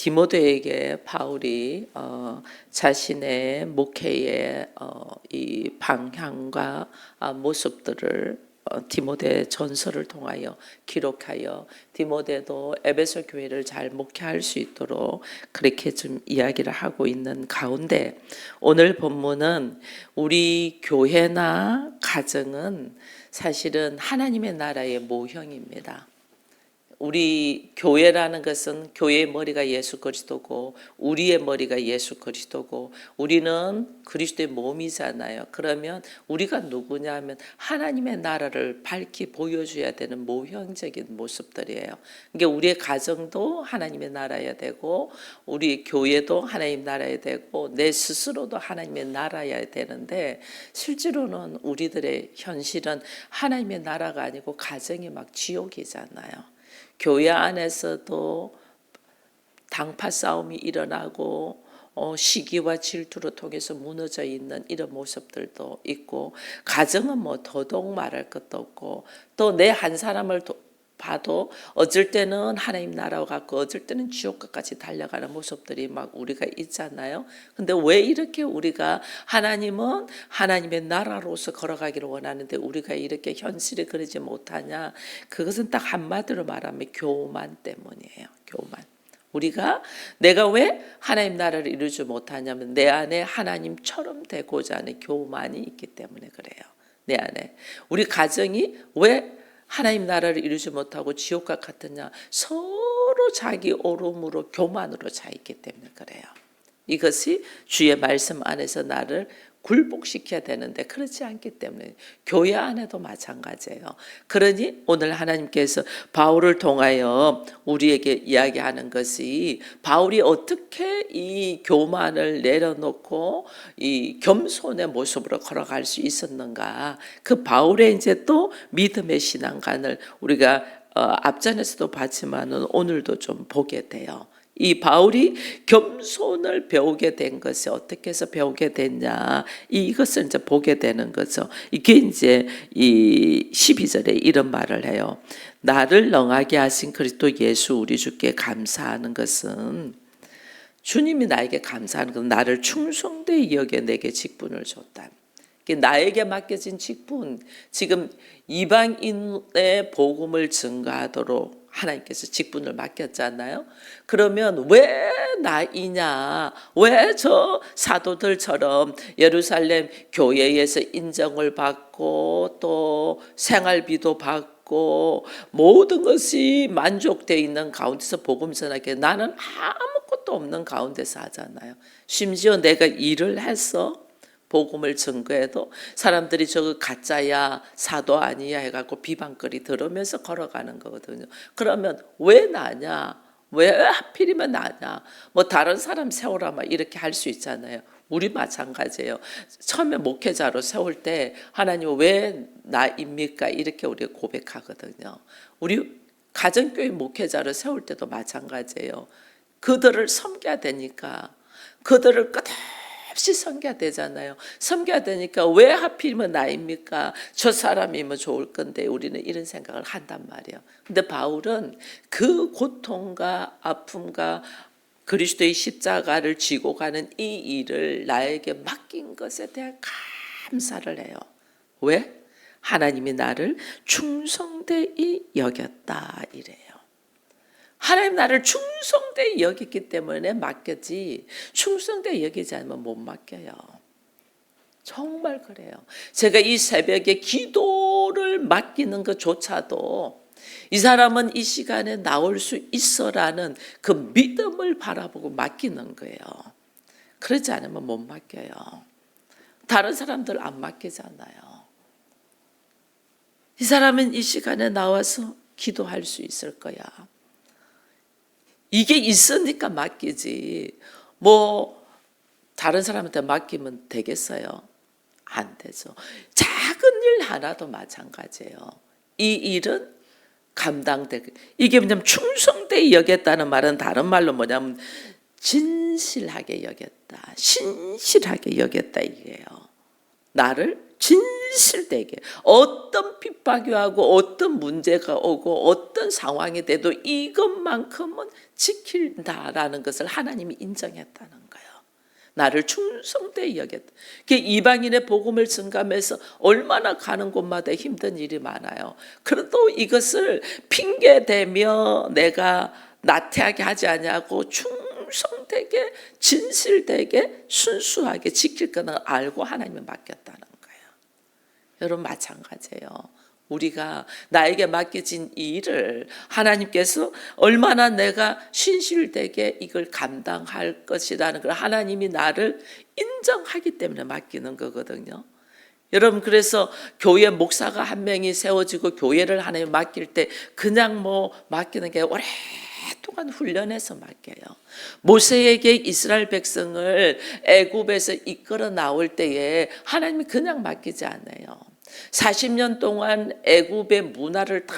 디모데에게 바울이 자신의 목회의 이 방향과 모습들을 디모데 전서를 통하여 기록하여 디모데도 에베소 교회를 잘 목회할 수 있도록 그렇게 좀 이야기를 하고 있는 가운데, 오늘 본문은 우리 교회나 가정은 사실은 하나님의 나라의 모형입니다. 우리 교회라는 것은 교회의 머리가 예수 그리스도고 우리의 머리가 예수 그리스도고 우리는 그리스도의 몸이잖아요. 그러면 우리가 누구냐면 하나님의 나라를 밝히 보여줘야 되는 모형적인 모습들이에요. 그러니까 우리의 가정도 하나님의 나라여야 되고 우리 교회도 하나님 나라여야 되고 내 스스로도 하나님의 나라여야 되는데, 실제로는 우리들의 현실은 하나님의 나라가 아니고 가정이 막 지옥이잖아요. 교회 안에서도 당파 싸움이 일어나고 시기와 질투로 통해서 무너져 있는 이런 모습들도 있고, 가정은 뭐 더더욱 말할 것도 없고, 또 내 한 사람을 봐도 어쩔 때는 하나님 나라와 같고 어쩔 때는 지옥까지 달려가는 모습들이 막 우리가 있잖아요. 근데 왜 이렇게 우리가 하나님은 하나님의 나라로서 걸어가기를 원하는데 우리가 이렇게 현실에 그러지 못하냐? 그것은 딱 한마디로 말하면 교만 때문이에요. 교만. 우리가 내가 왜 하나님 나라를 이루지 못하냐면 내 안에 하나님처럼 되고자 하는 교만이 있기 때문에 그래요. 내 안에. 우리 가정이 왜 하나님 나라를 이루지 못하고 지옥과 같으냐? 서로 자기 오름으로 교만으로 차 있기 때문에 그래요. 이것이 주의 말씀 안에서 나를 굴복시켜야 되는데 그렇지 않기 때문에 교회 안에도 마찬가지예요. 그러니 오늘 하나님께서 바울을 통하여 우리에게 이야기하는 것이, 바울이 어떻게 이 교만을 내려놓고 이 겸손의 모습으로 걸어갈 수 있었는가, 그 바울의 이제 또 믿음의 신앙관을 우리가 앞전에서도 봤지만은 오늘도 좀 보게 돼요. 이 바울이 겸손을 배우게 된 것이 어떻게 해서 배우게 됐냐, 이것을 이제 보게 되는 거죠. 이게 이제 이 12절에 이런 말을 해요. 나를 능하게 하신 그리스도 예수 우리 주께 감사하는 것은, 주님이 나에게 감사하는 것은 나를 충성되이 여겨 내게 직분을 줬다. 나에게 맡겨진 직분, 지금 이방인의 복음을 증거하도록 하나님께서 직분을 맡겼잖아요. 그러면 왜 나이냐? 왜 저 사도들처럼 예루살렘 교회에서 인정을 받고 또 생활비도 받고 모든 것이 만족되어 있는 가운데서 복음 전하게, 나는 아무것도 없는 가운데서 하잖아요. 심지어 내가 일을 해서 복음을 증거해도 사람들이 저거 가짜야, 사도 아니야 해갖고 비방거리 들으면서 걸어가는 거거든요. 그러면 왜 나냐? 왜 하필이면 나냐? 뭐 다른 사람 세우라 막 이렇게 할 수 있잖아요. 우리 마찬가지예요. 처음에 목회자로 세울 때 하나님 왜 나입니까? 이렇게 우리가 고백하거든요. 우리 가정교회 목회자를 세울 때도 마찬가지예요. 그들을 섬겨야 되니까 그들을 끝없이 섬겨야 되잖아요. 섬겨야 되니까 왜 하필이면 나입니까? 저 사람이면 좋을 건데 우리는 이런 생각을 한단 말이에요. 근데 바울은 그 고통과 아픔과 그리스도의 십자가를 지고 가는 이 일을 나에게 맡긴 것에 대한 감사를 해요. 왜? 하나님이 나를 충성되이 여겼다 이래요. 하나님 나를 충성되이 여겼기 때문에 맡겼지, 충성되이 여기지 않으면 못 맡겨요. 정말 그래요. 제가 이 새벽에 기도를 맡기는 것조차도 이 사람은 이 시간에 나올 수 있어라는 그 믿음을 바라보고 맡기는 거예요. 그렇지 않으면 못 맡겨요. 다른 사람들 안 맡기잖아요. 이 사람은 이 시간에 나와서 기도할 수 있을 거야. 이게 있으니까 맡기지. 뭐 다른 사람한테 맡기면 되겠어요? 안 되죠. 작은 일 하나도 마찬가지예요. 이 일은 이게 뭐냐면 충성되이 여겼다는 말은 다른 말로 뭐냐면 진실하게 여겼다, 신실하게 여겼다 이게요. 나를 진실하게 진실되게 어떤 핍박이 하고 어떤 문제가 오고 어떤 상황이 돼도 이것만큼은 지킨다라는 것을 하나님이 인정했다는 거예요. 나를 충성되이 여겼다. 이방인의 복음을 증가하면서 얼마나 가는 곳마다 힘든 일이 많아요. 그래도 이것을 핑계대며 내가 나태하게 하지 않냐고 충성되게 진실되게 순수하게 지킬 거는 알고 하나님을 맡겼다는 거예요. 여러분 마찬가지예요. 우리가 나에게 맡겨진 이 일을 하나님께서 얼마나 내가 신실되게 이걸 감당할 것이라는 걸 하나님이 나를 인정하기 때문에 맡기는 거거든요. 여러분 그래서 교회 목사가 한 명이 세워지고 교회를 하나님 맡길 때 그냥 맡기는 게 오랫동안 훈련해서 맡겨요. 모세에게 이스라엘 백성을 애굽에서 이끌어 나올 때에 하나님이 그냥 맡기지 않아요. 40년 동안 애굽의 문화를 다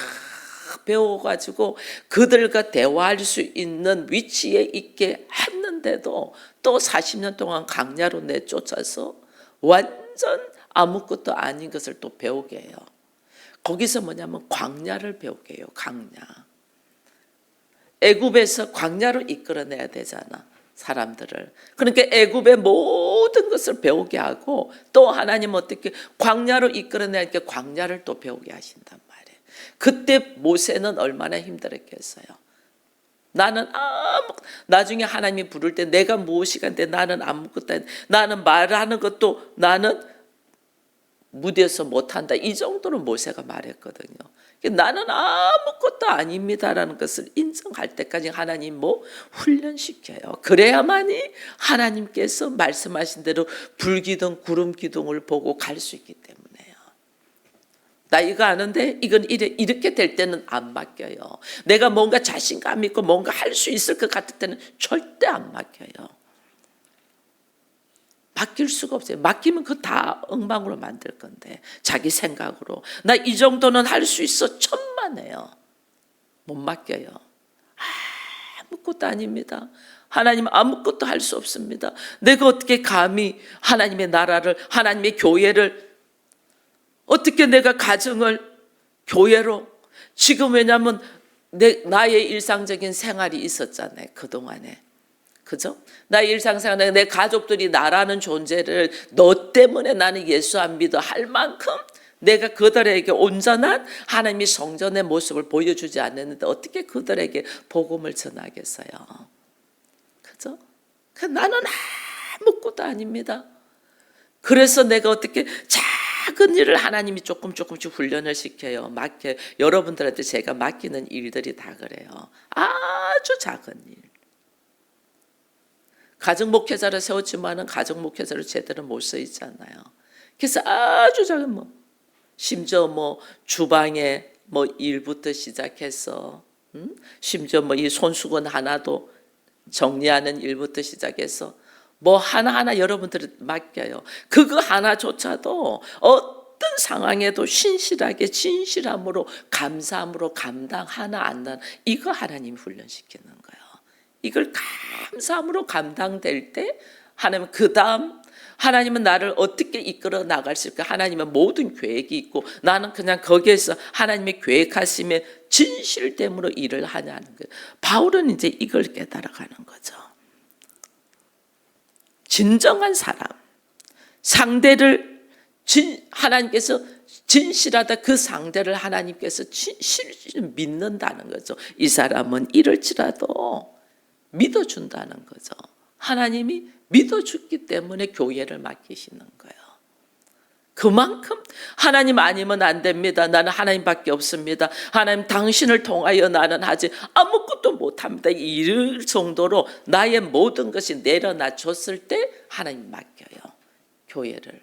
배워가지고 그들과 대화할 수 있는 위치에 있게 했는데도 또 40년 동안 광야로 내쫓아서 완전 아무것도 아닌 것을 또 배우게 해요. 거기서 뭐냐면 광야를 배우게 해요. 광야. 애굽에서 광야로 이끌어내야 되잖아. 사람들을. 그러니까 애굽의 모든 것을 배우게 하고 또 하나님 어떻게 광야로 이끌어내니까 광야를 또 배우게 하신단 말이에요. 그때 모세는 얼마나 힘들었겠어요. 나중에 하나님이 부를 때 내가 무엇이간데 나는 아무것도 나는 말하는 것도 나는 무대에서 못한다. 이 정도로 모세가 말했거든요. 나는 아무것도 아닙니다라는 것을 인정할 때까지 하나님 훈련시켜요. 그래야만이 하나님께서 말씀하신 대로 불기둥 구름기둥을 보고 갈 수 있기 때문에요. 나 이거 아는데 이건 이렇게 될 때는 안 맡겨요. 내가 뭔가 자신감 있고 뭔가 할 수 있을 것 같을 때는 절대 안 맡겨요. 맡길 수가 없어요. 맡기면 그거 다 엉망으로 만들 건데 자기 생각으로 나 이 정도는 할 수 있어 천만에요. 못 맡겨요. 아무것도 아닙니다. 하나님은 아무것도 할 수 없습니다. 내가 어떻게 감히 하나님의 나라를 하나님의 교회를 어떻게 내가 가정을 교회로 지금 왜냐하면 나의 일상적인 생활이 있었잖아요. 그동안에. 그죠? 나의 일상생활에 내 가족들이 나라는 존재를 너 때문에 나는 예수 안 믿어 할 만큼 내가 그들에게 온전한 하나님의 성전의 모습을 보여주지 않았는데 어떻게 그들에게 복음을 전하겠어요? 그죠? 나는 아무것도 아닙니다. 그래서 내가 어떻게 작은 일을 하나님이 조금씩 훈련을 시켜요. 여러분들한테 제가 맡기는 일들이 다 그래요. 아주 작은 일. 가정 목회자를 세웠지만은 가정 목회자를 제대로 못 서 있잖아요. 그래서 아주 작은 심지어 주방에 일부터 시작해서 심지어 이 손수건 하나도 정리하는 일부터 시작해서 하나하나 여러분들이 맡겨요. 그거 하나조차도 어떤 상황에도 신실하게 진실함으로 감사함으로 감당 하나 안 나는 이거 하나님이 훈련시키는 거예요. 이걸 감사함으로 감당될 때 하나님 그다음 하나님은 나를 어떻게 이끌어 나가실까? 하나님은 모든 계획이 있고 나는 그냥 거기에서 하나님의 계획하심에 진실됨으로 일을 하냐는 거예요. 바울은 이제 이걸 깨달아가는 거죠. 진정한 사람, 상대를 하나님께서 진실하다 그 상대를 하나님께서 믿는다는 거죠. 이 사람은 이럴지라도 믿어준다는 거죠. 하나님이 믿어줬기 때문에 교회를 맡기시는 거예요. 그만큼 하나님 아니면 안 됩니다. 나는 하나님밖에 없습니다. 하나님 당신을 통하여 나는 하지 아무것도 못합니다. 이럴 정도로 나의 모든 것이 내려놔줬을 때 하나님 맡겨요. 교회를.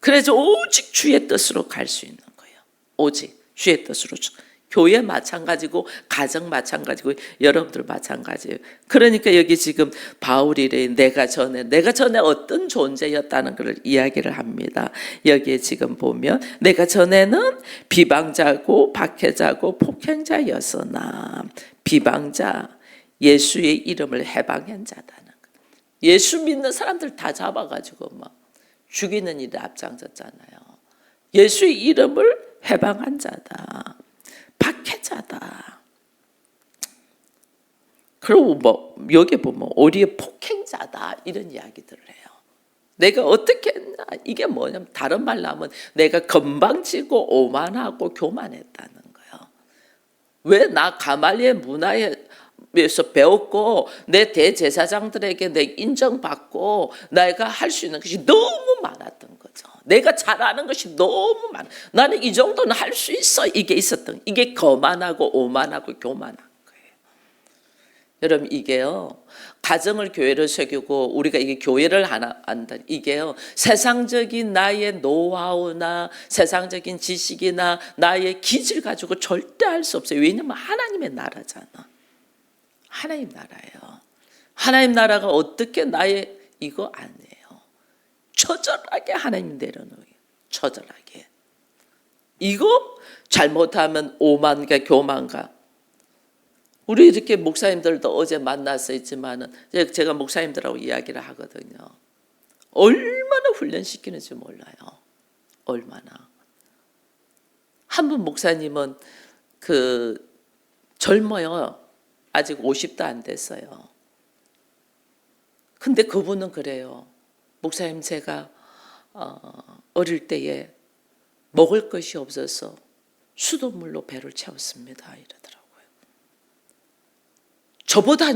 그래서 오직 주의 뜻으로 갈 수 있는 거예요. 오직 주의 뜻으로. 교회 마찬가지고 가정 마찬가지고 여러분들 마찬가지예요. 그러니까 여기 지금 바울이 내가 전에 어떤 존재였다는 걸 이야기를 합니다. 여기에 지금 보면 내가 전에는 비방자고 박해자고 폭행자였으나 비방자 예수의 이름을 해방한 자다는 거예요. 예수 믿는 사람들 다 잡아가지고 죽이는 일에 앞장섰잖아요. 예수의 이름을 해방한 자다. 박해자다. 그리고 뭐 여기 보면 우리의 폭행자다 이런 이야기들을 해요. 내가 어떻게 했나? 이게 뭐냐면 다른 말로 하면 내가 건방지고 오만하고 교만했다는 거예요. 왜 나 가말리엘 문화에서 배웠고 내 대제사장들에게 내 인정받고 내가 할 수 있는 것이 너무 많았던 거죠. 내가 잘하는 것이 너무 많아. 나는 이 정도는 할 수 있어. 이게 있었던, 이게 거만하고 오만하고 교만한 거예요. 여러분, 이게요, 가정을 교회를 새기고 우리가 이게 교회를 하나 한다. 이게요, 세상적인 나의 노하우나 세상적인 지식이나 나의 기질 가지고 절대 할 수 없어요. 왜냐면 하나님의 나라잖아. 하나님 나라예요. 하나님 나라가 어떻게 나의 이거 아니에요. 처절하게 하나님 내려놓아요. 처절하게. 이거 잘못하면 오만과 교만과. 우리 이렇게 목사님들도 어제 만나서 있지만은 제가 목사님들하고 이야기를 하거든요. 얼마나 훈련시키는지 몰라요. 얼마나. 한 분 목사님은 젊어요. 아직 50도 안 됐어요. 근데 그분은 그래요. 목사님, 제가 어릴 때에 먹을 것이 없어서 수돗물로 배를 채웠습니다. 이러더라고요. 저보다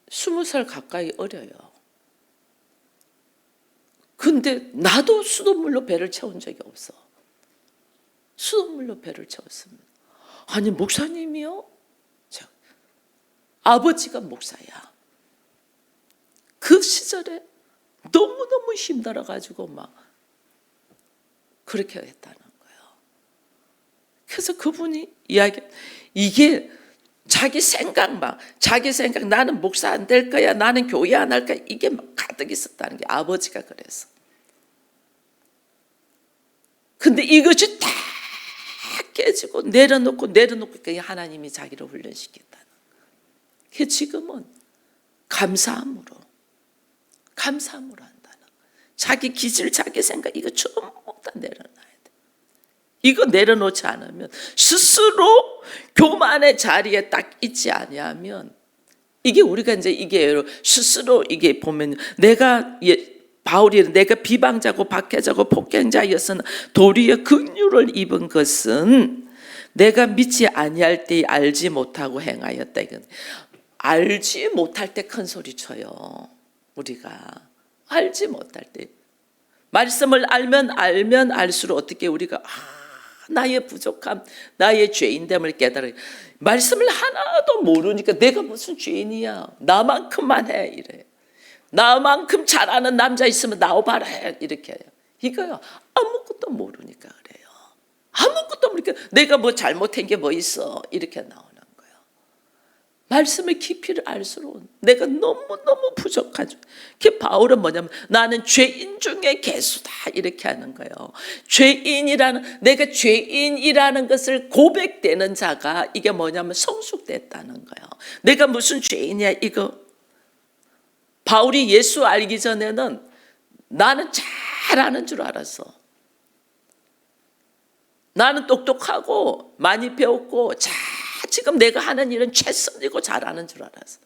20살 가까이 어려요. 근데 나도 수돗물로 배를 채운 적이 없어. 수돗물로 배를 채웠습니다. 아니, 목사님이요? 아버지가 목사야. 그 시절에 너무너무 힘들어가지고 막 그렇게 했다는 거예요. 그래서 그분이 이게 자기 생각만, 자기 생각, 나는 목사 안 될 거야, 나는 교회 안 할 거야, 이게 막 가득 있었다는 게 아버지가 그래서. 근데 이것이 다 깨지고 내려놓고 하나님이 자기를 훈련시켰다는 거예요. 지금은 감사함으로 한다는 거예요. 자기 기질, 자기 생각 이거 전부 다 내려놔야 돼. 이거 내려놓지 않으면 스스로 교만의 자리에 딱 있지 아니하면 이게 우리가 이제 이게 스스로 이게 보면 바울이 내가 비방자고 박해자고 폭행자였으나 도리어 긍휼을 입은 것은 내가 믿지 아니할 때 알지 못하고 행하였다. 이건 알지 못할 때 큰 소리 쳐요. 우리가 알지 못할 때 말씀을 알면 알수록 어떻게 우리가 나의 부족함, 나의 죄인됨을 깨달아요. 말씀을 하나도 모르니까 내가 무슨 죄인이야, 나만큼만 해 이래. 나만큼 잘하는 남자 있으면 나와봐라 해 이렇게 해요. 이거요, 아무것도 모르니까 그래요. 아무것도 모르니까 내가 뭐 잘못한 게 뭐 있어 이렇게 나오는 거예요. 말씀의 깊이를 알수록 내가 너무너무 부족하죠. 그 바울은 뭐냐면 나는 죄인 중에 괴수다 이렇게 하는 거예요. 내가 죄인이라는 것을 고백되는 자가 이게 뭐냐면 성숙됐다는 거예요. 내가 무슨 죄인이야 이거. 바울이 예수 알기 전에는 나는 잘 아는 줄 알았어. 나는 똑똑하고 많이 배웠고 지금 내가 하는 일은 최선이고 잘하는 줄 알았어.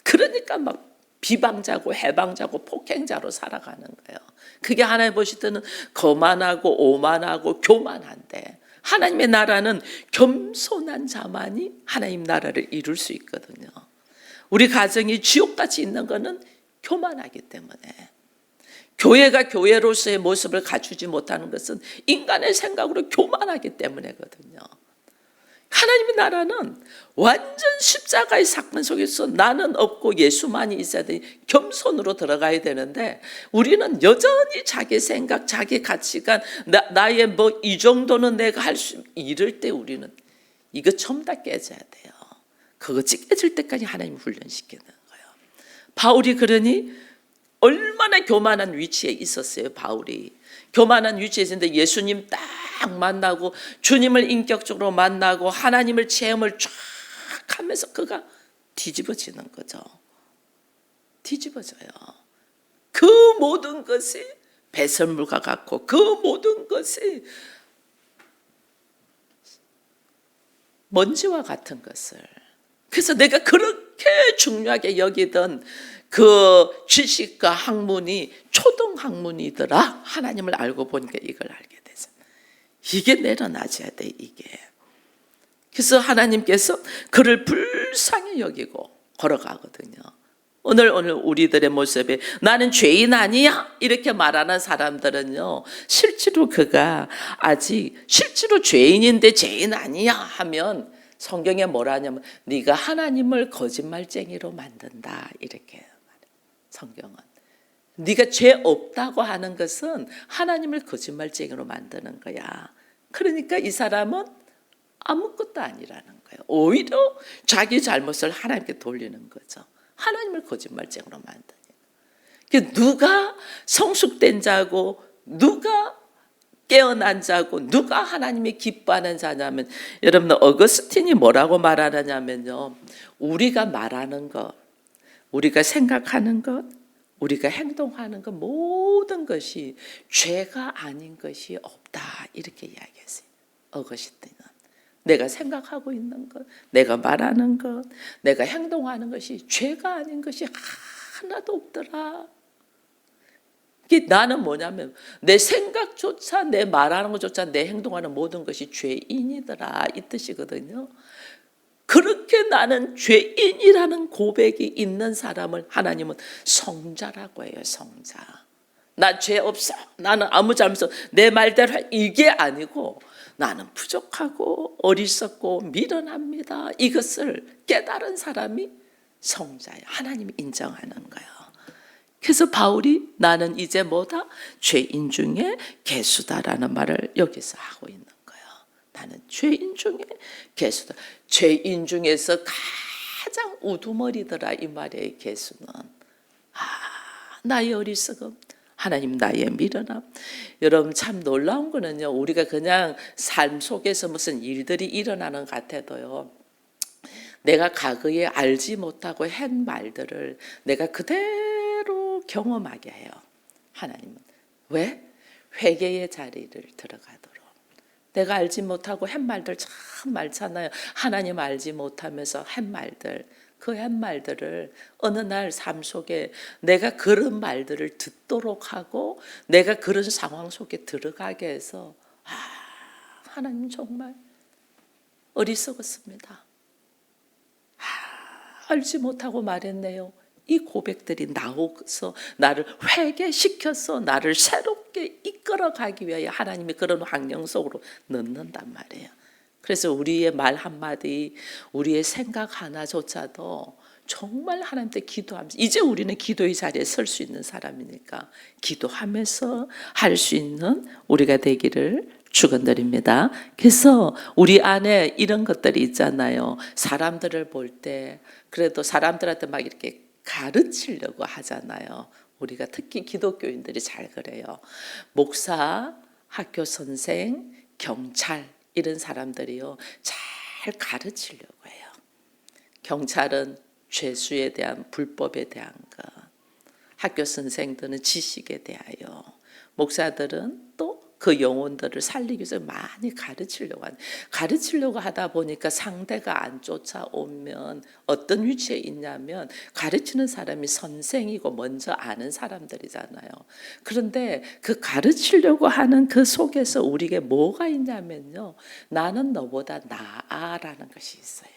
그러니까 막 비방자고 해방자고 폭행자로 살아가는 거예요. 그게 하나님 보실 때는 거만하고 오만하고 교만한데 하나님의 나라는 겸손한 자만이 하나님 나라를 이룰 수 있거든요. 우리 가정이 지옥같이 있는 거는 교만하기 때문에, 교회가 교회로서의 모습을 갖추지 못하는 것은 인간의 생각으로 교만하기 때문이거든요. 하나님의 나라는 완전 십자가의 사건 속에서 나는 없고 예수만이 있어야 돼. 겸손으로 들어가야 되는데 우리는 여전히 자기 생각, 자기 가치관, 나의 뭐 이 정도는 내가 할 수 이럴 때 우리는 이거 전부 다 깨져야 돼요. 그것이 깨질 때까지 하나님 훈련시키는 거예요. 바울이 그러니 얼마나 교만한 위치에 있었어요. 바울이 교만한 위치에 있었는데 예수님 딱 만나고 주님을 인격적으로 만나고 하나님을 체험을 쫙 하면서 그가 뒤집어지는 거죠. 뒤집어져요. 그 모든 것이 배설물과 같고 그 모든 것이 먼지와 같은 것을, 그래서 내가 그렇게 중요하게 여기던 그 지식과 학문이 초등 학문이더라. 하나님을 알고 보니까 이걸 알게 돼서 이게 내려놔줘야 돼. 이게. 그래서 하나님께서 그를 불쌍히 여기고 걸어가거든요. 오늘 우리들의 모습에 나는 죄인 아니야 이렇게 말하는 사람들은요, 실제로 그가 아직 실제로 죄인인데 죄인 아니야 하면 성경에 뭐라 하냐면 네가 하나님을 거짓말쟁이로 만든다 이렇게 말해요. 성경은 네가 죄 없다고 하는 것은 하나님을 거짓말쟁이로 만드는 거야. 그러니까 이 사람은 아무것도 아니라는 거예요. 오히려 자기 잘못을 하나님께 돌리는 거죠. 하나님을 거짓말쟁이로 만드니까. 누가 성숙된 자고 누가 깨어난 자고 누가 하나님이 기뻐하는 자냐면, 여러분 어거스틴이 뭐라고 말하느냐면요, 우리가 말하는 것, 우리가 생각하는 것, 우리가 행동하는 것 모든 것이 죄가 아닌 것이 없다 이렇게 이야기했어요. 어거스틴은 내가 생각하고 있는 것, 내가 말하는 것, 내가 행동하는 것이 죄가 아닌 것이 하나도 없더라. 이게 나는 뭐냐면 내 생각조차, 내 말하는 것조차, 내 행동하는 모든 것이 죄인이더라 이 뜻이거든요. 그렇게 나는 죄인이라는 고백이 있는 사람을 하나님은 성자라고 해요. 성자. 나 죄 없어, 나는 아무 잘못 없어, 내 말대로 해, 이게 아니고 나는 부족하고 어리석고 미련합니다. 이것을 깨달은 사람이 성자예요. 하나님이 인정하는 거예요. 그래서 바울이 나는 이제 뭐다? 죄인 중에 개수다라는 말을 여기서 하고 있는 거예요. 나는 죄인 중에 개수다. 죄인 중에서 가장 우두머리더라 이 말의 개수는. 나의 어리석음, 하나님 나의 미련함. 여러분 참 놀라운 거는요, 우리가 그냥 삶 속에서 무슨 일들이 일어나는 것 같아도요, 내가 과거에 알지 못하고 한 말들을 내가 그대로 경험하게 해요. 하나님은. 왜? 회개의 자리를 들어가도록. 내가 알지 못하고 한 말들 참 많잖아요. 하나님 알지 못하면서 한 말들, 그 한 말들을 어느 날 삶 속에 내가 그런 말들을 듣도록 하고 내가 그런 상황 속에 들어가게 해서 하나님 정말 어리석었습니다. 알지 못하고 말했네요. 이 고백들이 나오서 나를 회개시켜서 나를 새롭게 이끌어가기 위하여 하나님이 그런 환경 속으로 넣는단 말이에요. 그래서 우리의 말 한마디, 우리의 생각 하나조차도 정말 하나님께 기도하면서, 이제 우리는 기도의 자리에 설 수 있는 사람이니까 기도하면서 할 수 있는 우리가 되기를 축원드립니다. 그래서 우리 안에 이런 것들이 있잖아요. 사람들을 볼 때 그래도 사람들한테 막 이렇게 가르치려고 하잖아요. 우리가 특히 기독교인들이 잘 그래요. 목사, 학교 선생, 경찰 이런 사람들이요, 잘 가르치려고 해요. 경찰은 죄수에 대한 불법에 대한 것, 학교 선생들은 지식에 대하여, 목사들은 또 그 영혼들을 살리기 위해서 많이 가르치려고 하다 보니까 상대가 안 쫓아오면 어떤 위치에 있냐면 가르치는 사람이 선생이고 먼저 아는 사람들이잖아요. 그런데 그 가르치려고 하는 그 속에서 우리에게 뭐가 있냐면요, 나는 너보다 나아라는 것이 있어요.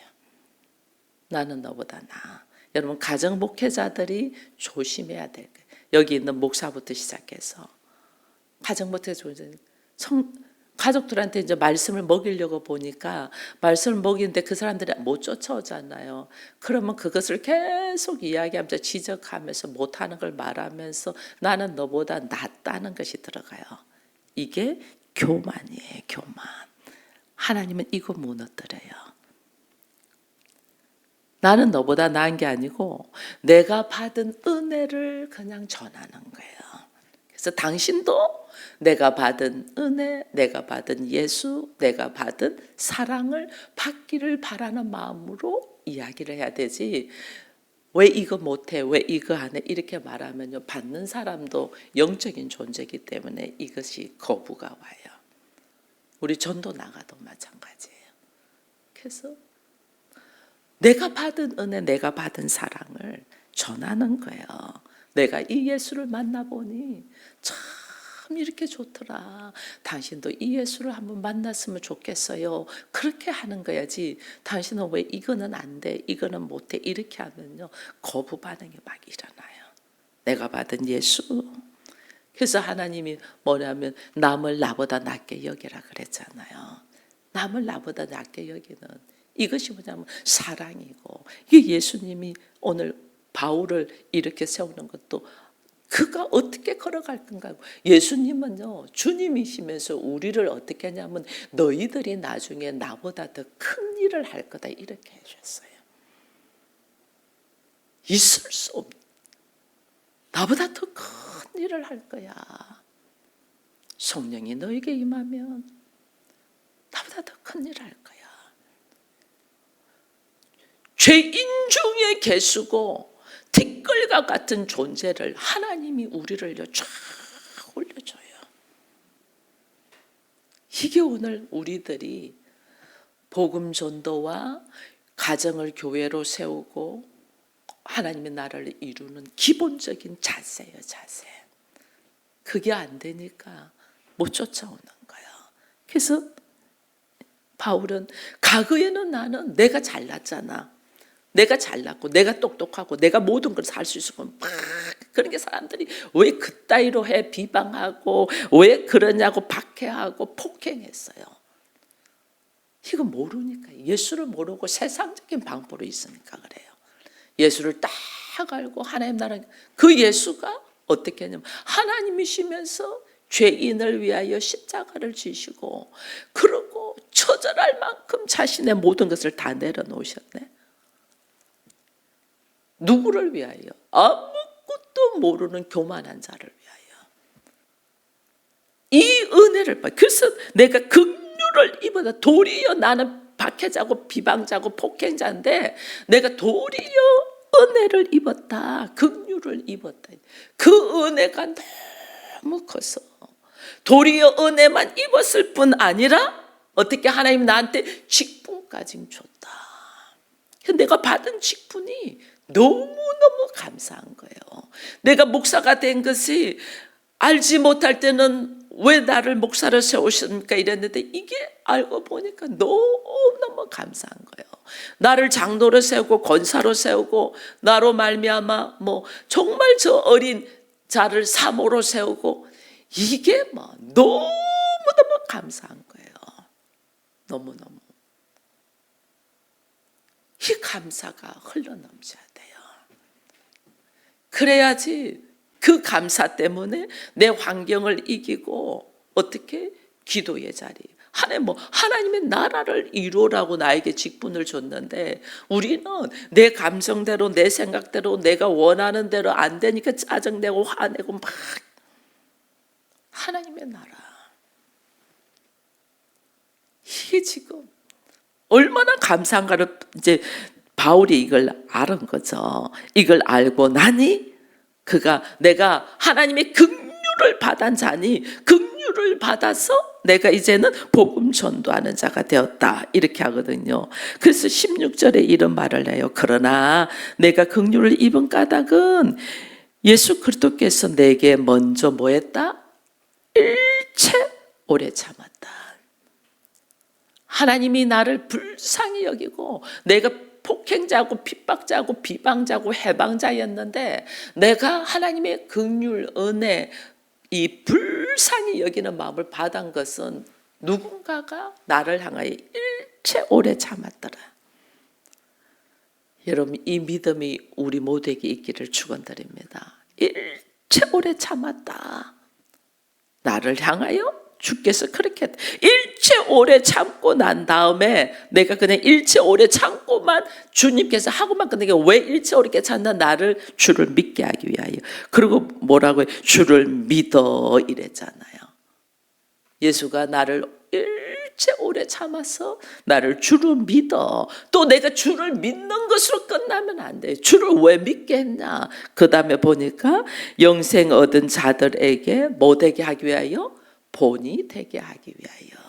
나는 너보다 나아. 여러분 가정 목회자들이 조심해야 될 거예요. 여기 있는 목사부터 시작해서 가정부터 가족들한테 이제 말씀을 먹이려고 보니까 말씀을 먹이는데 그 사람들이 못 쫓아오잖아요. 그러면 그것을 계속 이야기하면서 지적하면서 못하는 걸 말하면서 나는 너보다 낫다는 것이 들어가요. 이게 교만이에요. 교만. 하나님은 이거 무너뜨려요. 나는 너보다 나은 게 아니고 내가 받은 은혜를 그냥 전하는 거예요. 그래서 당신도 내가 받은 은혜, 내가 받은 예수, 내가 받은 사랑을 받기를 바라는 마음으로 이야기를 해야 되지, 왜 이거 못해? 왜 이거 안 해? 이렇게 말하면요, 받는 사람도 영적인 존재이기 때문에 이것이 거부가 와요. 우리 전도 나가도 마찬가지예요. 그래서 내가 받은 은혜, 내가 받은 사랑을 전하는 거예요. 내가 이 예수를 만나보니 참 이렇게 좋더라. 당신도 이 예수를 한번 만났으면 좋겠어요. 그렇게 하는 거야지. 당신은 왜 이거는 안 돼, 이거는 못 해, 이렇게 하면요, 거부 반응이 막 일어나요. 내가 받은 예수. 그래서 하나님이 뭐냐면 남을 나보다 낫게 여기라 그랬잖아요. 남을 나보다 낫게 여기는 이것이 뭐냐면 사랑이고, 이게 예수님이 오늘 바울을 이렇게 세우는 것도 그가 어떻게 걸어갈 건가. 예수님은요, 주님이시면서 우리를 어떻게 하냐면 너희들이 나중에 나보다 더 큰 일을 할 거다 이렇게 하셨어요. 있을 수 없. 나보다 더 큰 일을 할 거야. 성령이 너에게 임하면 나보다 더 큰 일을 할 거야. 죄인 중에 개수고 티끌과 같은 존재를 하나님이 우리를 쫙 올려줘요. 이게 오늘 우리들이 복음 전도와 가정을 교회로 세우고 하나님의 나라를 이루는 기본적인 자세예요, 자세. 그게 안 되니까 못 쫓아오는 거예요. 그래서 바울은 과거에는 나는 내가 잘났잖아. 내가 잘났고 내가 똑똑하고 내가 모든 걸 할 수 있었고 막 그러니까 사람들이 왜 그따위로 해 비방하고 왜 그러냐고 박해하고 폭행했어요. 이거 모르니까, 예수를 모르고 세상적인 방법으로 있으니까 그래요. 예수를 딱 알고 하나님 나라, 그 예수가 어떻게 하냐면 하나님이시면서 죄인을 위하여 십자가를 지시고 그러고 처절할 만큼 자신의 모든 것을 다 내려놓으셨네. 누구를 위하여? 아무것도 모르는 교만한 자를 위하여. 이 은혜를 봐. 그래서 내가 긍휼을 입어다. 도리어 나는 박해자고 비방자고 폭행자인데 내가 도리어 은혜를 입었다. 긍휼을 입었다. 그 은혜가 너무 커서 도리어 은혜만 입었을 뿐 아니라 어떻게 하나님 나한테 직분까지 줬다. 내가 받은 직분이 너무너무 감사한 거예요. 내가 목사가 된 것이 알지 못할 때는 왜 나를 목사로 세우십니까 이랬는데 이게 알고 보니까 너무너무 감사한 거예요. 나를 장로로 세우고 권사로 세우고 나로 말미암아 뭐 정말 저 어린 자를 사모로 세우고 이게 뭐 너무너무 감사한 거예요. 너무너무. 이 감사가 흘러넘쳐야 돼요. 그래야지 그 감사 때문에 내 환경을 이기고 어떻게 기도의 자리. 하나님의 나라를 이루라고 나에게 직분을 줬는데 우리는 내 감정대로 내 생각대로 내가 원하는 대로 안 되니까 짜증내고 화내고 막. 하나님의 나라. 이게 지금 얼마나 감사한가를 이제 바울이 이걸 알은 거죠. 이걸 알고 나니 내가 하나님의 긍휼을 받은 자니 긍휼을 받아서 내가 이제는 복음 전도하는 자가 되었다 이렇게 하거든요. 그래서 16절에 이런 말을 해요. 그러나 내가 긍휼을 입은 까닭은 예수 그리스도께서 내게 먼저 뭐했다? 일체 오래 참았다. 하나님이 나를 불쌍히 여기고 내가 폭행자고 핍박자고 비방자고 해방자였는데 내가 하나님의 긍휼 은혜 이 불쌍히 여기는 마음을 받은 것은 누군가가 나를 향하여 일체 오래 참았더라. 여러분 이 믿음이 우리 모두에게 있기를 축원드립니다. 일체 오래 참았다. 나를 향하여 주께서 그렇게 했다. 일체 오래 참고 난 다음에 내가 그냥 일체 오래 참고만 주님께서 하고만 끝내게 왜 일체 오래 참나? 나를 주를 믿게 하기 위하여. 그리고 뭐라고 해요? 주를 믿어 이랬잖아요. 예수가 나를 일체 오래 참아서 나를 주로 믿어. 또 내가 주를 믿는 것으로 끝나면 안 돼. 주를 왜 믿겠냐? 그 다음에 보니까 영생 얻은 자들에게 뭐 되게 하기 위하여? 본이 되게 하기 위하여.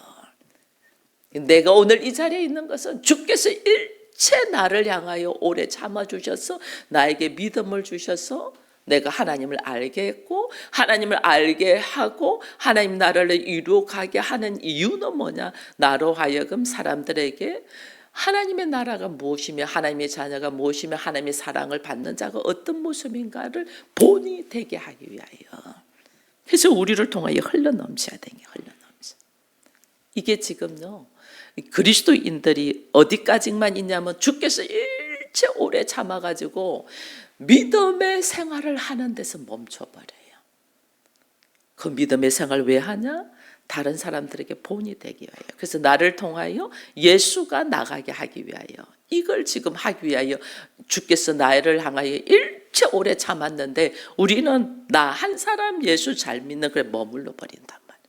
내가 오늘 이 자리에 있는 것은 주께서 일체 나를 향하여 오래 참아주셔서 나에게 믿음을 주셔서 내가 하나님을 알게 했고, 하나님을 알게 하고 하나님 나라를 이루어가게 하는 이유는 뭐냐? 나로 하여금 사람들에게 하나님의 나라가 무엇이며 하나님의 자녀가 무엇이며 하나님의 사랑을 받는 자가 어떤 모습인가를 본이 되게 하기 위하여. 그래서 우리를 통하여 흘러넘쳐야 되는 게 흘러넘쳐. 이게 지금요, 그리스도인들이 어디까지만 있냐면 주께서 일체 오래 참아가지고 믿음의 생활을 하는 데서 멈춰버려요. 그 믿음의 생활 왜 하냐? 다른 사람들에게 본이 되기 위하여. 그래서 나를 통하여 예수가 나가게 하기 위하여. 이걸 지금 하기 위하여 주께서 나를 향하여 일체 오래 참았는데 우리는 나 한 사람 예수 잘 믿는 그래 머물러 버린단 말이에요.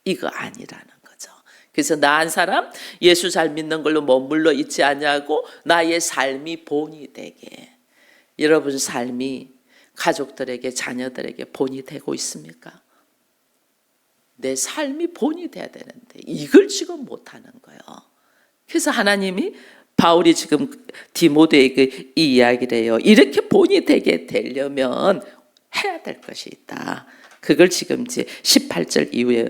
이거 아니라는 거죠. 그래서 나 한 사람 예수 잘 믿는 걸로 머물러 있지 않냐고 나의 삶이 본이 되게. 여러분 삶이 가족들에게 자녀들에게 본이 되고 있습니까? 내 삶이 본이 돼야 되는데 이걸 지금 못하는 거예요. 그래서 하나님이 바울이 지금 디모데에게 이 이야기를 해요. 이렇게 본이 되게 되려면 해야 될 것이 있다. 그걸 지금 이제 18절 이후에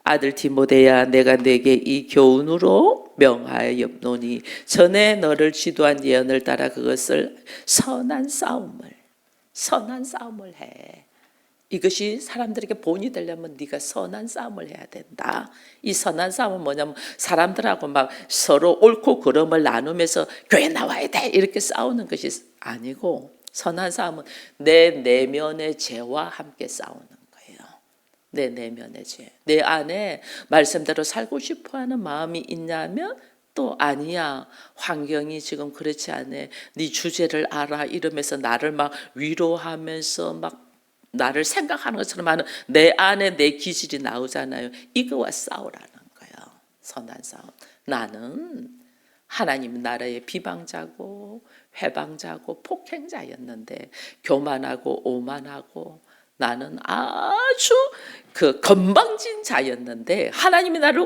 아들 디모데야 내가 내게 이 교훈으로 명하였노니 전에 너를 지도한 예언을 따라 그것을 선한 싸움을 해. 이것이 사람들에게 본이 되려면 네가 선한 싸움을 해야 된다. 이 선한 싸움은 뭐냐면 사람들하고 막 서로 옳고 그름을 나누면서 교회 나와야 돼 이렇게 싸우는 것이 아니고 선한 싸움은 내 내면의 죄와 함께 싸우는 거예요. 내 내면의 죄. 내 안에 말씀대로 살고 싶어하는 마음이 있냐면 또 아니야. 환경이 지금 그렇지 않아. 네 주제를 알아 이러면서 나를 막 위로하면서 막 나를 생각하는 것처럼 하는 내 안에 내 기질이 나오잖아요. 이거와 싸우라는 거예요. 선한 싸움. 나는 하나님 나라의 비방자고 회방자고 폭행자였는데 교만하고 오만하고 나는 아주 그 건방진 자였는데 하나님이 나를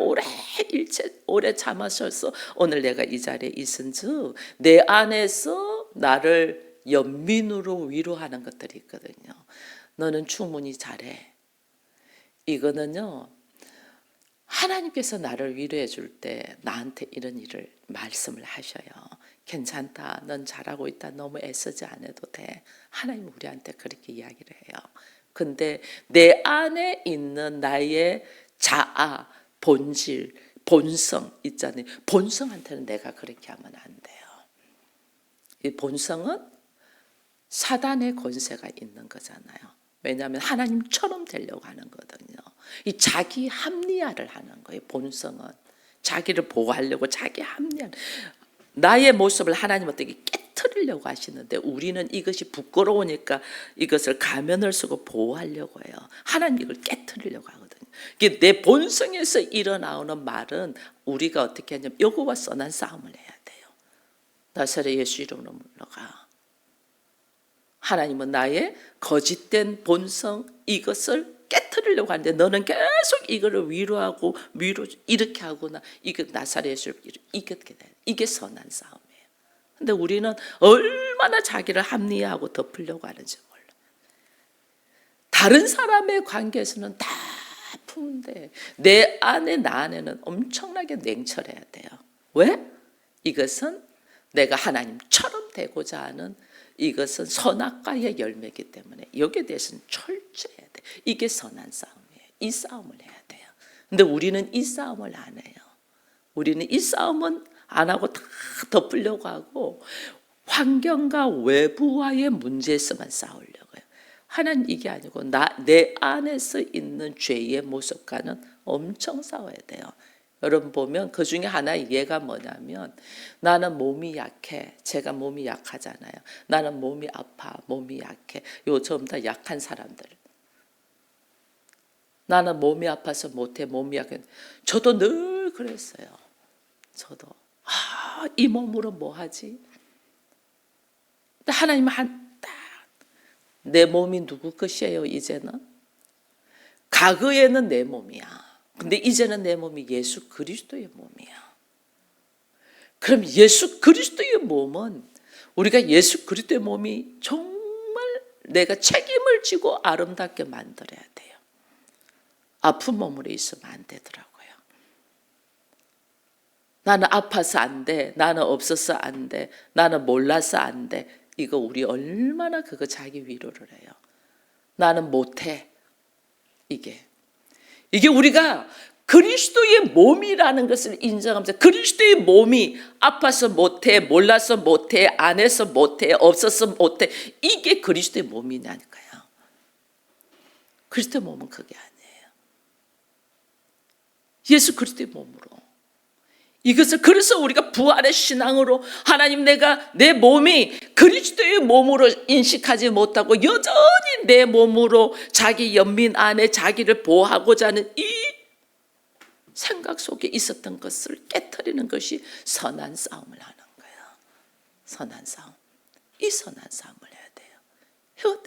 오래 참으셔서 오늘 내가 이 자리에 있은즉 내 안에서 나를 연민으로 위로하는 것들이 있거든요. 너는 충분히 잘해. 이거는요. 하나님께서 나를 위로해 줄 때 나한테 이런 일을 말씀을 하셔요. 괜찮다. 넌 잘하고 있다. 너무 애쓰지 않아도 돼. 하나님 우리한테 그렇게 이야기를 해요. 근데 내 안에 있는 나의 자아, 본질, 본성 있잖아요. 본성한테는 내가 그렇게 하면 안 돼요. 이 본성은 사단의 권세가 있는 거잖아요. 왜냐하면 하나님처럼 되려고 하는 거거든요. 이 자기 합리화를 하는 거예요. 본성은 자기를 보호하려고 자기 합리화. 나의 모습을 하나님 어떻게 깨트리려고 하시는데 우리는 이것이 부끄러우니까 이것을 가면을 쓰고 보호하려고 해요. 하나님 이걸 깨트리려고 하거든요. 이게 내 본성에서 일어나오는 말은 우리가 어떻게 하냐면 여호와 선한 싸움을 해야 돼요. 나사렛 예수 이름으로 물러가. 하나님은 나의 거짓된 본성 이것을 깨트리려고 하는데 너는 계속 이거를 위로하고 이렇게 하거나 이게 나사렛 예수를 이렇게 돼. 이게 선한 싸움이에요. 근데 우리는 얼마나 자기를 합리화하고 덮으려고 하는지 몰라. 다른 사람의 관계에서는 다 푸는데 내 안에 나 안에는 엄청나게 냉철해야 돼요. 왜? 이것은 내가 하나님처럼 되고자 하는 이것은 선악과의 열매이기 때문에 여기에 대해서는 철저해야 돼. 이게 선한 싸움이에요. 이 싸움을 해야 돼요. 근데 우리는 이 싸움을 안 해요. 우리는 이 싸움은 안 하고 다 덮으려고 하고 환경과 외부와의 문제에서만 싸우려고 해요. 하나님 이게 아니고 내 안에서 있는 죄의 모습과는 엄청 싸워야 돼요. 여러분 보면 그 중에 하나 얘가 뭐냐면 나는 몸이 약해. 제가 몸이 약하잖아요. 나는 몸이 아파. 몸이 약해. 요 전부 다 약한 사람들. 나는 몸이 아파서 못해. 몸이 약해. 저도 늘 그랬어요. 저도 이 몸으로 뭐 하지? 근데 하나님은 내 몸이 누구 것이에요? 이제는 과거에는 내 몸이야. 근데 이제는 내 몸이 예수 그리스도의 몸이야. 그럼 예수 그리스도의 몸은 우리가 예수 그리스도의 몸이 정말 내가 책임을 지고 아름답게 만들어야 돼요. 아픈 몸으로 있으면 안 되더라고요. 나는 아파서 안 돼. 나는 없어서 안 돼. 나는 몰라서 안 돼. 이거 우리 얼마나 그거 자기 위로를 해요. 나는 못해. 이게 우리가 그리스도의 몸이라는 것을 인정하면서 그리스도의 몸이 아파서 못해, 몰라서 못해, 안 해서 못해, 없어서 못해. 이게 그리스도의 몸이냐니까요. 그리스도의 몸은 그게 아니에요. 예수 그리스도의 몸으로. 이것을 그래서 우리가 부활의 신앙으로 하나님 내가 내 몸이 그리스도의 몸으로 인식하지 못하고 여전히 내 몸으로 자기 연민 안에 자기를 보호하고자 하는 이 생각 속에 있었던 것을 깨트리는 것이 선한 싸움을 하는 거예요. 선한 싸움. 이 선한 싸움을 해야 돼요.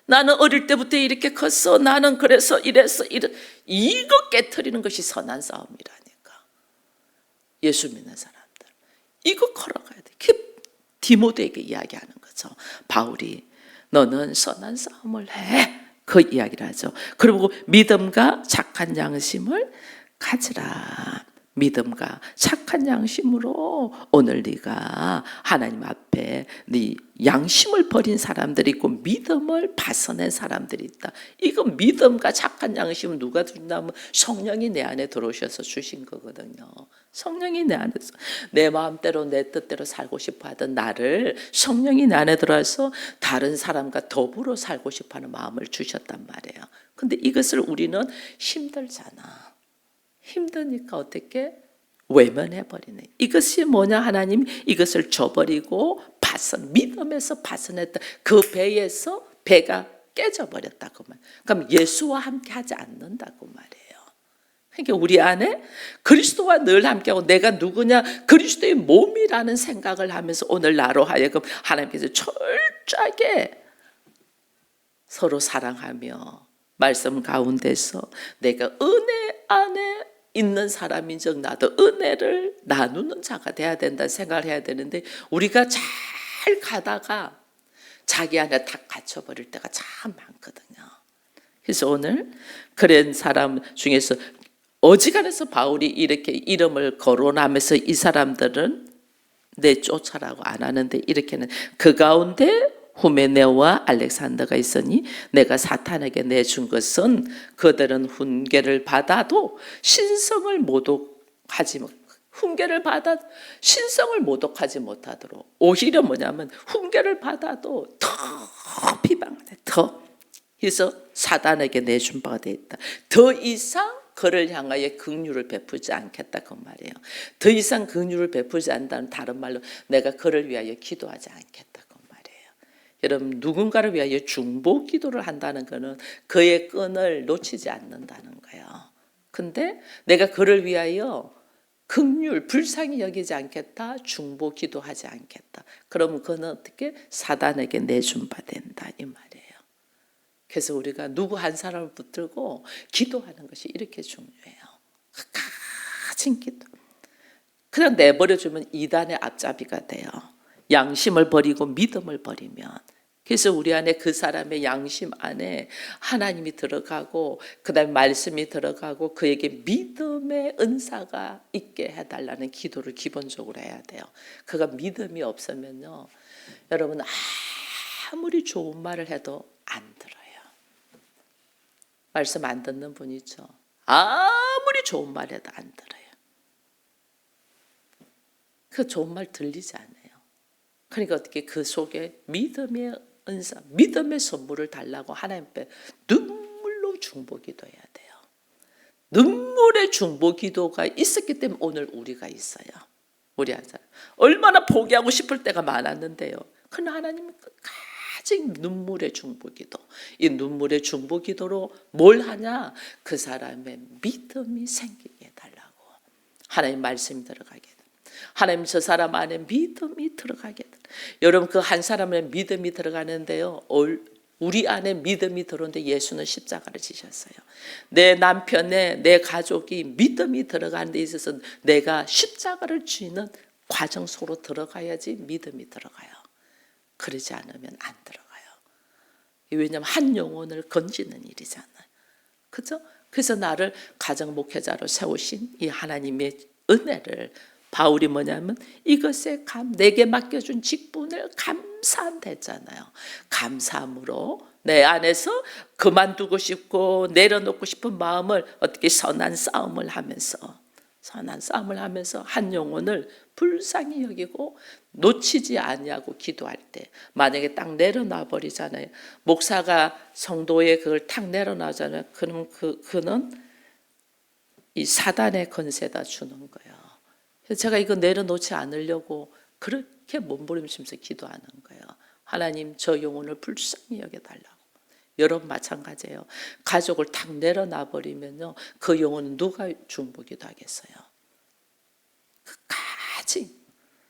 나는 어릴 때부터 이렇게 컸어. 나는 그래서 이래서 이거 깨트리는 것이 선한 싸움이라니까. 예수 믿는 사람들. 이거 걸어가야 돼. 디모데에게 이야기하는 거죠. 바울이 너는 선한 싸움을 해. 그 이야기를 하죠. 그리고 믿음과 착한 양심을 가지라. 믿음과 착한 양심으로 오늘 네가 하나님 앞에 네 양심을 버린 사람들이 있고 믿음을 벗어낸 사람들이 있다. 이거 믿음과 착한 양심은 누가 준다면 성령이 내 안에 들어오셔서 주신 거거든요. 성령이 내 안에서 내 마음대로 내 뜻대로 살고 싶어 하던 나를 성령이 내 안에 들어와서 다른 사람과 더불어 살고 싶어 하는 마음을 주셨단 말이에요. 근데 이것을 우리는 힘들잖아. 힘드니까 어떻게 외면해버리네. 이것이 뭐냐? 하나님 이것을 줘버리고 믿음에서 벗어냈다. 그 배에서 배가 깨져버렸다고 말. 그럼 예수와 함께 하지 않는다고 말이에요. 그러니까 우리 안에 그리스도와 늘 함께하고 내가 누구냐? 그리스도의 몸이라는 생각을 하면서 오늘 나로 하여금 하나님께서 철저하게 서로 사랑하며 말씀 가운데서 내가 은혜 안에 있는 사람인즉 나도 은혜를 나누는 자가 돼야 된다 생각을 해야 되는데 우리가 잘 가다가 자기 안에 다 갇혀버릴 때가 참 많거든요. 그래서 오늘 그런 사람 중에서 어지간해서 바울이 이렇게 이름을 거론하면서 이 사람들은 내쫓아라고 안 하는데 이렇게는 그 가운데 후메네오와 알렉산더가 있으니 내가 사탄에게 내준 것은 그들은 훈계를 받아도 신성을 모독하지 훈계를 받아 신성을 모독하지 못하도록 오히려 뭐냐면 훈계를 받아도 더 비방하네. 더 그래서 사단에게 내준 바가 되어 있다. 더 이상 그를 향하여 긍휼을 베풀지 않겠다 그 말이에요. 더 이상 긍휼을 베풀지 않는다는 다른 말로 내가 그를 위하여 기도하지 않겠다 그 말이에요. 여러분 누군가를 위하여 중보 기도를 한다는 것은 그의 끈을 놓치지 않는다는 거예요. 근데 내가 그를 위하여 긍휼 불쌍히 여기지 않겠다. 중보 기도하지 않겠다. 그러면 그는 어떻게 사단에게 내준 바 된다 이 말이에요. 그래서 우리가 누구 한 사람을 붙들고 기도하는 것이 이렇게 중요해요. 가진 기도. 그냥 내버려주면 이단의 앞잡이가 돼요. 양심을 버리고 믿음을 버리면. 그래서 우리 안에 그 사람의 양심 안에 하나님이 들어가고 그 다음에 말씀이 들어가고 그에게 믿음의 은사가 있게 해달라는 기도를 기본적으로 해야 돼요. 그가 믿음이 없으면요. 여러분 아무리 좋은 말을 해도 안 들어요. 말씀 안 듣는 분 있죠. 아무리 좋은 말 해도 안 들어요. 그 좋은 말 들리지 않아요. 그러니까 어떻게 그 속에 믿음의 은사, 믿음의 선물을 달라고 하나님 앞에 눈물로 중보기도해야 돼요. 눈물의 중보기도가 있었기 때문에 오늘 우리가 있어요. 우리 한 사람 얼마나 포기하고 싶을 때가 많았는데요. 그러나 하나님은 끝까지 눈물의 중보기도, 이 눈물의 중보기도로 뭘 하냐? 그 사람의 믿음이 생기게 해달라고. 하나님 말씀이 들어가게 돼. 하나님 저 사람 안에 믿음이 들어가게 돼. 여러분 그 한 사람의 믿음이 들어가는데요. 우리 안에 믿음이 들어오는데 예수는 십자가를 지셨어요. 내 남편의 내 가족이 믿음이 들어가는 데 있어서 내가 십자가를 쥐는 과정 속으로 들어가야지 믿음이 들어가요. 그러지 않으면 안 들어가요. 왜냐하면 한 영혼을 건지는 일이잖아요. 그죠? 그래서 나를 가정 목회자로 세우신 이 하나님의 은혜를 바울이 뭐냐면 이것에 내게 맡겨준 직분을 감사한댔잖아요. 감사함으로 내 안에서 그만두고 싶고 내려놓고 싶은 마음을 어떻게 선한 싸움을 하면서 한 영혼을 불쌍히 여기고 놓치지 아니하고 기도할 때 만약에 딱 내려놔 버리잖아요. 목사가 성도의 그걸 탁 내려놔잖아요. 그럼 그는 이 사단의 건세다 주는 거예요. 그래서 제가 이거 내려놓지 않으려고 그렇게 몸부림치면서 기도하는 거예요. 하나님 저 영혼을 불쌍히 여겨달라고. 여러분 마찬가지예요. 가족을 탁 내려놔 버리면요, 그 영혼은 누가 중보기도 하겠어요. 끝까지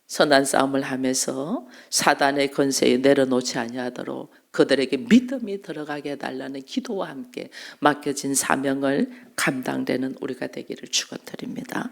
선한 싸움을 하면서 사단의 건세에 내려놓지 아니하도록 그들에게 믿음이 들어가게 해달라는 기도와 함께 맡겨진 사명을 감당되는 우리가 되기를 축원드립니다.